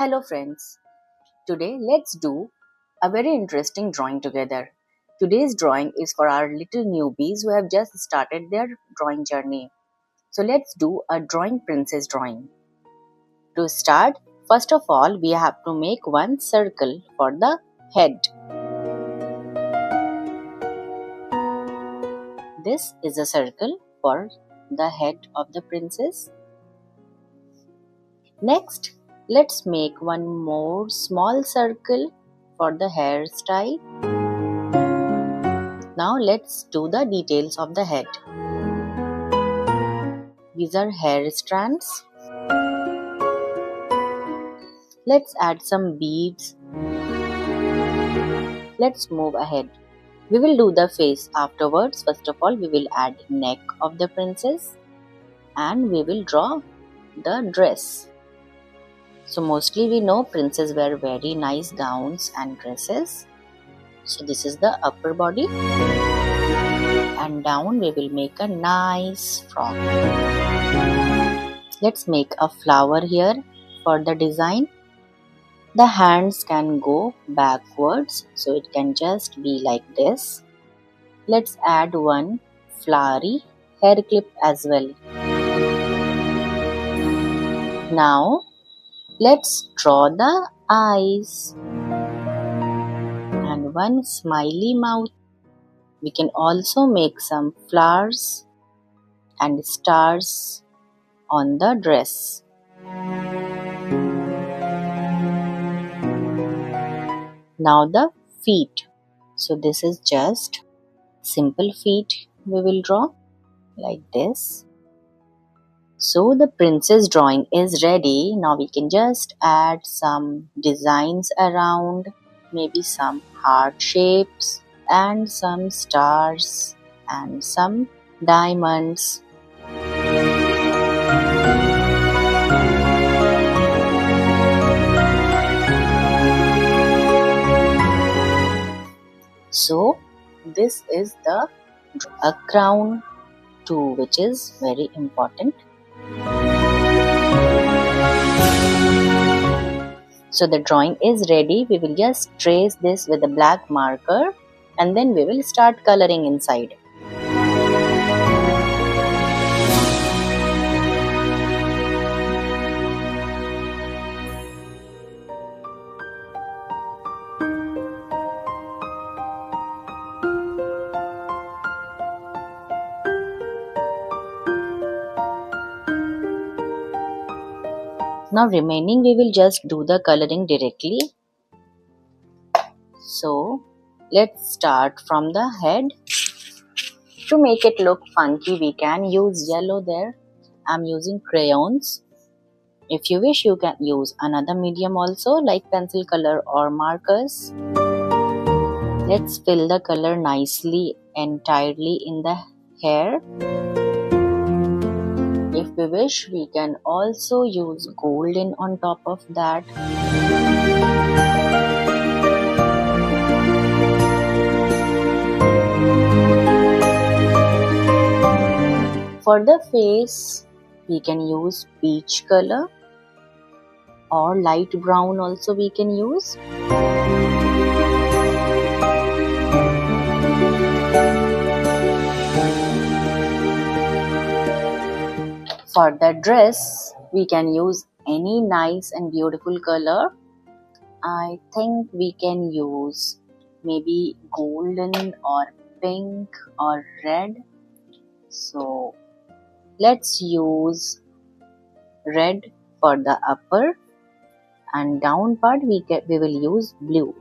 Hello friends, today let's do a very interesting drawing together. Today's drawing is for our little newbies who have just started their drawing journey. So let's do a drawing princess drawing. To start, first of all we have to make one circle for the head. This is a circle for the head of the princess. Next, let's make one more small circle for the hairstyle. Now let's do the details of the head. These are hair strands. Let's add some beads. Let's move ahead. We will do the face afterwards. First of all, we will add neck of the princess and we will draw the dress. So mostly we know princesses wear very nice gowns and dresses. So this is the upper body and down we will make a nice frock. Let's make a flower here for the design. The hands can go backwards, so it can just be like this. Let's add one flowery hair clip as well. Now let's draw the eyes and one smiley mouth. We can also make some flowers and stars on the dress. Now the feet. So this is just simple feet we will draw like this. So the princess drawing is ready. Now we can just add some designs around, maybe some heart shapes and some stars and some diamonds. So this is a crown too, which is very important. So the drawing is ready. We will just trace this with a black marker and then we will start coloring inside. Now remaining we will just do the coloring directly. So let's start from the head. To make it look funky we can use yellow there. I'm using crayons. If you wish you can use another medium also like pencil color or markers. Let's fill the color nicely entirely in the hair. If we wish, we can also use golden on top of that. For the face, we can use peach color or light brown also we can use. For the dress, we can use any nice and beautiful color. I think we can use maybe golden or pink or red. So let's use red for the upper and down part we will use blue.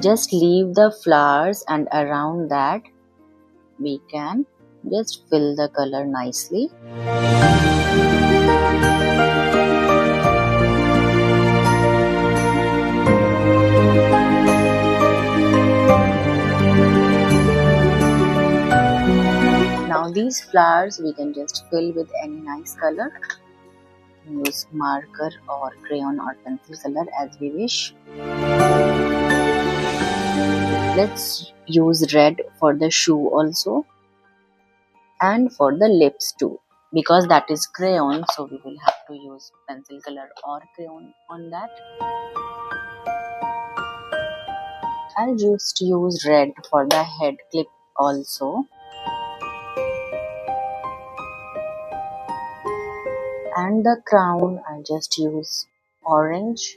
Just leave the flowers and around that we can just fill the color nicely. Now these flowers we can just fill with any nice color. Use marker or crayon or pencil color as we wish. Let's use red for the shoe also. And for the lips too, because that is crayon, so we will have to use pencil color or crayon on that. I'll just use red for the head clip also. And the crown, I'll just use orange.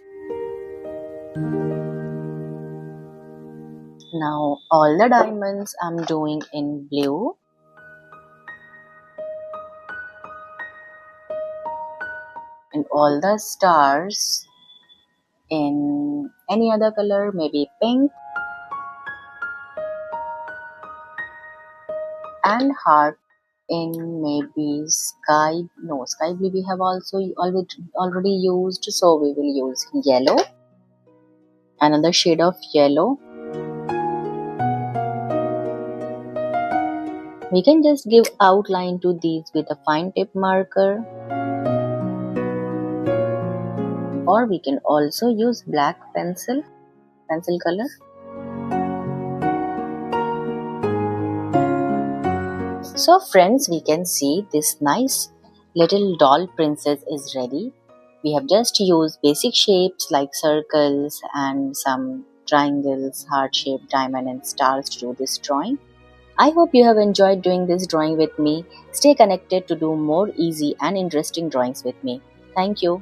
Now all the diamonds I'm doing in blue. And all the stars in any other color, maybe pink. And heart in maybe sky blue we have also already used, so we will use yellow, another shade of yellow. We can just give outline to these with a fine tip marker, or we can also use black pencil color. So friends, we can see this nice little doll princess is ready. We have just used basic shapes like circles and some triangles, heart shape, diamond and stars to do this drawing. I hope you have enjoyed doing this drawing with me. Stay connected to do more easy and interesting drawings with me. Thank you.